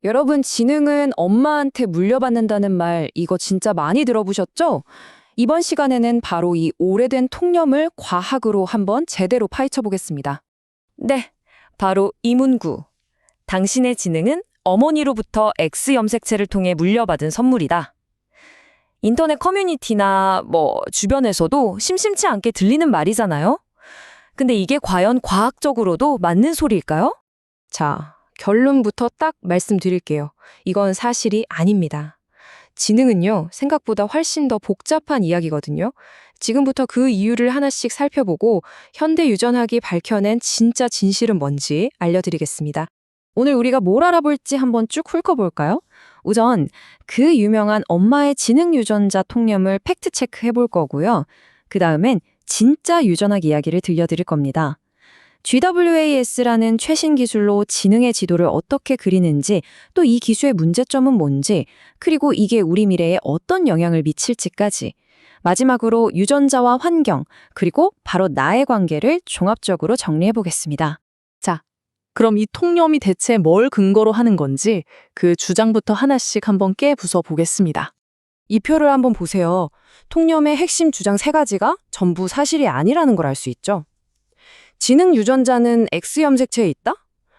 여러분, 지능은 엄마한테 물려받는다는 말, 이거 진짜 많이 들어보셨죠? 이번 시간에는 바로 이 오래된 통념을 과학으로 한번 제대로 파헤쳐 보겠습니다. 네, 바로 이문구. 당신의 지능은 어머니로부터 X 염색체를 통해 물려받은 선물이다. 인터넷 커뮤니티나 주변에서도 심심치 않게 들리는 말이잖아요? 근데 이게 과연 과학적으로도 맞는 소리일까요? 자, 결론부터 딱 말씀드릴게요. 이건 사실이 아닙니다. 지능은요, 생각보다 훨씬 더 복잡한 이야기거든요. 지금부터 그 이유를 하나씩 살펴보고 현대 유전학이 밝혀낸 진짜 진실은 뭔지 알려드리겠습니다. 오늘 우리가 뭘 알아볼지 한번 쭉 훑어볼까요? 우선 그 유명한 엄마의 지능 유전자 통념을 팩트 체크해 볼 거고요. 그 다음엔 진짜 유전학 이야기를 들려드릴 겁니다. GWAS라는 최신 기술로 지능의 지도를 어떻게 그리는지, 또 이 기술의 문제점은 뭔지, 그리고 이게 우리 미래에 어떤 영향을 미칠지까지. 마지막으로 유전자와 환경, 그리고 바로 나의 관계를 종합적으로 정리해 보겠습니다. 자, 그럼 이 통념이 대체 뭘 근거로 하는 건지 그 주장부터 하나씩 한번 깨부숴 보겠습니다. 이 표를 한번 보세요. 통념의 핵심 주장 3가지가 전부 사실이 아니라는 걸 알 수 있죠. 지능 유전자는 X 염색체에 있다?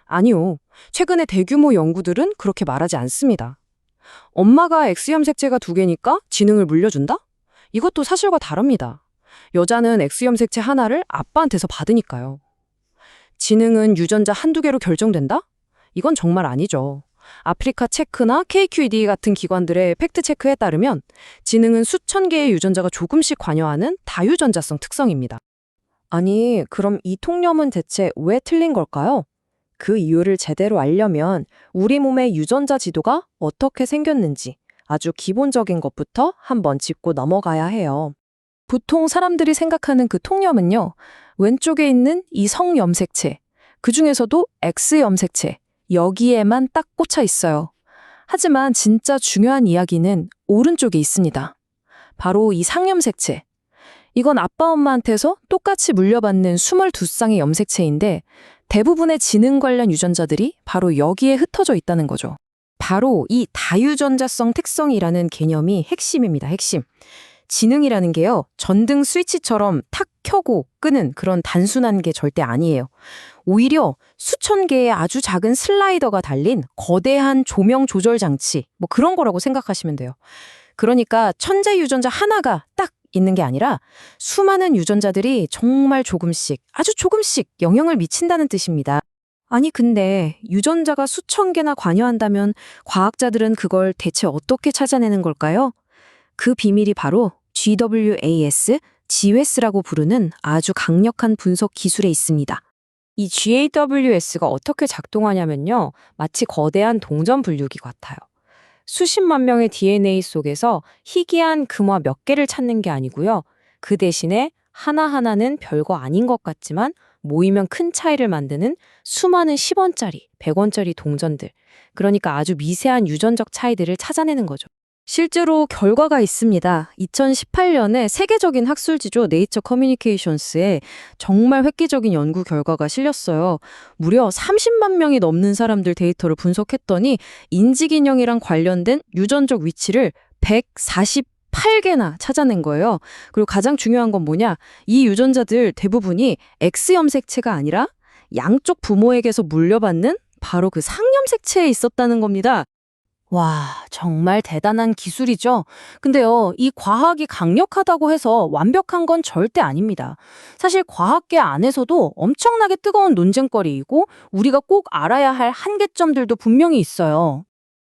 아니요. 최근의 대규모 연구들은 그렇게 말하지 않습니다. 엄마가 X 염색체가 2개니까 지능을 물려준다? 이것도 사실과 다릅니다. 여자는 X 염색체 하나를 아빠한테서 받으니까요. 지능은 유전자 1~2개로 결정된다? 이건 정말 아니죠. 아프리카 체크나 KQED 같은 기관들의 팩트체크에 따르면 지능은 수천 개의 유전자가 조금씩 관여하는 다유전자성 특성입니다. 아니, 그럼 이 통념은 대체 왜 틀린 걸까요? 그 이유를 제대로 알려면 우리 몸의 유전자 지도가 어떻게 생겼는지 아주 기본적인 것부터 한번 짚고 넘어가야 해요. 보통 사람들이 생각하는 그 통념은요, 왼쪽에 있는 이 성염색체, 그 중에서도 X 염색체, 여기에만 딱 꽂혀 있어요. 하지만 진짜 중요한 이야기는 오른쪽에 있습니다. 바로 이 상염색체. 이건 아빠 엄마한테서 똑같이 물려받는 22쌍의 염색체인데 대부분의 지능 관련 유전자들이 바로 여기에 흩어져 있다는 거죠. 바로 이 다유전자성 특성이라는 개념이 핵심입니다, 핵심. 지능이라는 게요, 전등 스위치처럼 탁 켜고 끄는 그런 단순한 게 절대 아니에요. 오히려 수천 개의 아주 작은 슬라이더가 달린 거대한 조명 조절 장치, 그런 거라고 생각하시면 돼요. 그러니까 천재 유전자 하나가 딱 있는 게 아니라 수많은 유전자들이 정말 조금씩, 아주 조금씩 영향을 미친다는 뜻입니다. 아니, 근데 유전자가 수천 개나 관여한다면 과학자들은 그걸 대체 어떻게 찾아내는 걸까요? 그 비밀이 바로 GWAS, GWAS라고 부르는 아주 강력한 분석 기술에 있습니다. 이 GWAS가 어떻게 작동하냐면요, 마치 거대한 동전 분류기 같아요. 수십만 명의 DNA 속에서 희귀한 금화 몇 개를 찾는 게 아니고요. 그 대신에 하나하나는 별거 아닌 것 같지만 모이면 큰 차이를 만드는 수많은 10원짜리, 100원짜리 동전들. 그러니까 아주 미세한 유전적 차이들을 찾아내는 거죠. 실제로 결과가 있습니다. 2018년에 세계적인 학술지죠, 네이처 커뮤니케이션스에 정말 획기적인 연구 결과가 실렸어요. 무려 30만 명이 넘는 사람들 데이터를 분석했더니 인지기능이랑 관련된 유전적 위치를 148개나 찾아낸 거예요. 그리고 가장 중요한 건 뭐냐? 이 유전자들 대부분이 X 염색체가 아니라 양쪽 부모에게서 물려받는 바로 그 상염색체에 있었다는 겁니다. 와, 정말 대단한 기술이죠. 근데요, 이 과학이 강력하다고 해서 완벽한 건 절대 아닙니다. 사실 과학계 안에서도 엄청나게 뜨거운 논쟁거리이고 우리가 꼭 알아야 할 한계점들도 분명히 있어요.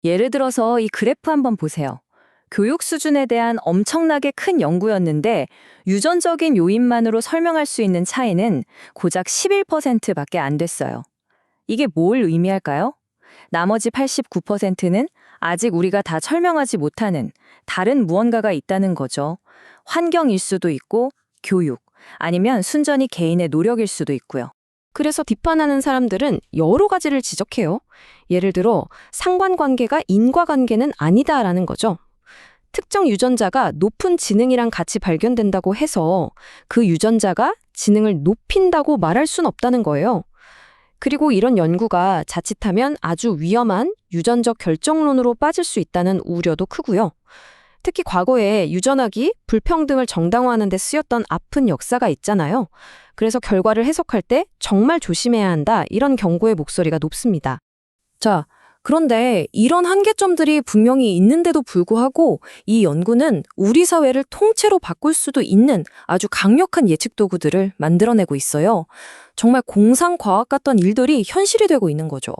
예를 들어서 이 그래프 한번 보세요. 교육 수준에 대한 엄청나게 큰 연구였는데 유전적인 요인만으로 설명할 수 있는 차이는 고작 11%밖에 안 됐어요. 이게 뭘 의미할까요? 나머지 89%는 아직 우리가 다 설명하지 못하는 다른 무언가가 있다는 거죠. 환경일 수도 있고 교육, 아니면 순전히 개인의 노력일 수도 있고요. 그래서 비판하는 사람들은 여러 가지를 지적해요. 예를 들어 상관관계가 인과관계는 아니다라는 거죠. 특정 유전자가 높은 지능이랑 같이 발견된다고 해서 그 유전자가 지능을 높인다고 말할 순 없다는 거예요. 그리고 이런 연구가 자칫하면 아주 위험한 유전적 결정론으로 빠질 수 있다는 우려도 크고요. 특히 과거에 유전학이 불평등을 정당화하는 데 쓰였던 아픈 역사가 있잖아요. 그래서 결과를 해석할 때 정말 조심해야 한다, 이런 경고의 목소리가 높습니다. 자, 그런데 이런 한계점들이 분명히 있는데도 불구하고 이 연구는 우리 사회를 통째로 바꿀 수도 있는 아주 강력한 예측 도구들을 만들어내고 있어요. 정말 공상과학 같던 일들이 현실이 되고 있는 거죠.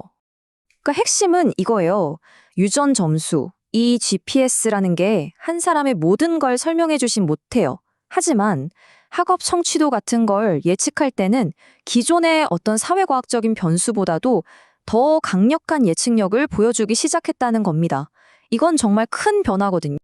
그러니까 핵심은 이거예요. 유전 점수, 이 GPS라는 게 한 사람의 모든 걸 설명해 주진 못해요. 하지만 학업 성취도 같은 걸 예측할 때는 기존의 어떤 사회과학적인 변수보다도 더 강력한 예측력을 보여주기 시작했다는 겁니다. 이건 정말 큰 변화거든요.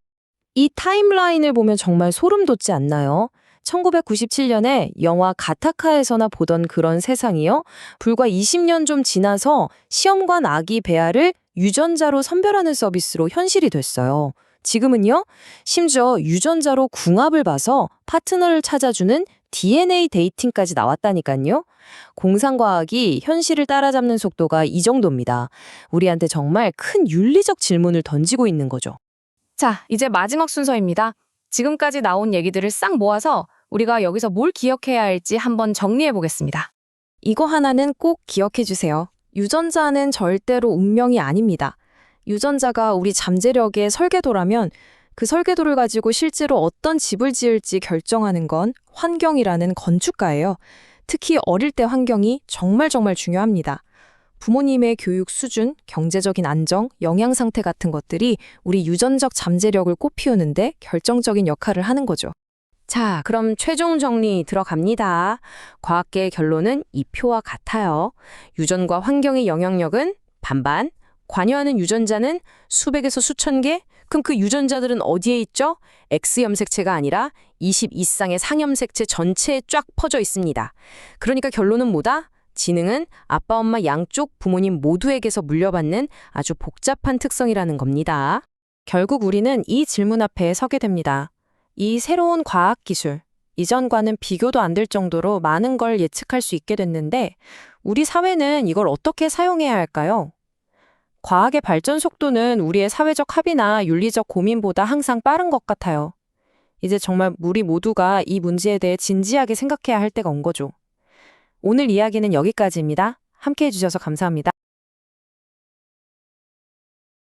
이 타임라인을 보면 정말 소름 돋지 않나요? 1997년에 영화 가타카에서나 보던 그런 세상이요. 불과 20년 좀 지나서 시험관 아기 배아를 유전자로 선별하는 서비스로 현실이 됐어요. 지금은요, 심지어 유전자로 궁합을 봐서 파트너를 찾아주는 DNA 데이팅까지 나왔다니까요. 공상과학이 현실을 따라잡는 속도가 이 정도입니다. 우리한테 정말 큰 윤리적 질문을 던지고 있는 거죠. 자, 이제 마지막 순서입니다. 지금까지 나온 얘기들을 싹 모아서 우리가 여기서 뭘 기억해야 할지 한번 정리해 보겠습니다. 이거 하나는 꼭 기억해 주세요. 유전자는 절대로 운명이 아닙니다. 유전자가 우리 잠재력의 설계도라면 그 설계도를 가지고 실제로 어떤 집을 지을지 결정하는 건 환경이라는 건축가예요. 특히 어릴 때 환경이 정말 중요합니다. 부모님의 교육 수준, 경제적인 안정, 영양 상태 같은 것들이 우리 유전적 잠재력을 꽃피우는데 결정적인 역할을 하는 거죠. 자, 그럼 최종 정리 들어갑니다. 과학계의 결론은 이 표와 같아요. 유전과 환경의 영향력은 반반, 관여하는 유전자는 수백에서 수천 개? 그럼 그 유전자들은 어디에 있죠? X염색체가 아니라 22쌍의 상염색체 전체에 쫙 퍼져 있습니다. 그러니까 결론은 뭐다? 지능은 아빠, 엄마 양쪽 부모님 모두에게서 물려받는 아주 복잡한 특성이라는 겁니다. 결국 우리는 이 질문 앞에 서게 됩니다. 이 새로운 과학 기술, 이전과는 비교도 안 될 정도로 많은 걸 예측할 수 있게 됐는데 우리 사회는 이걸 어떻게 사용해야 할까요? 과학의 발전 속도는 우리의 사회적 합의나 윤리적 고민보다 항상 빠른 것 같아요. 이제 정말 우리 모두가 이 문제에 대해 진지하게 생각해야 할 때가 온 거죠. 오늘 이야기는 여기까지입니다. 함께 해주셔서 감사합니다.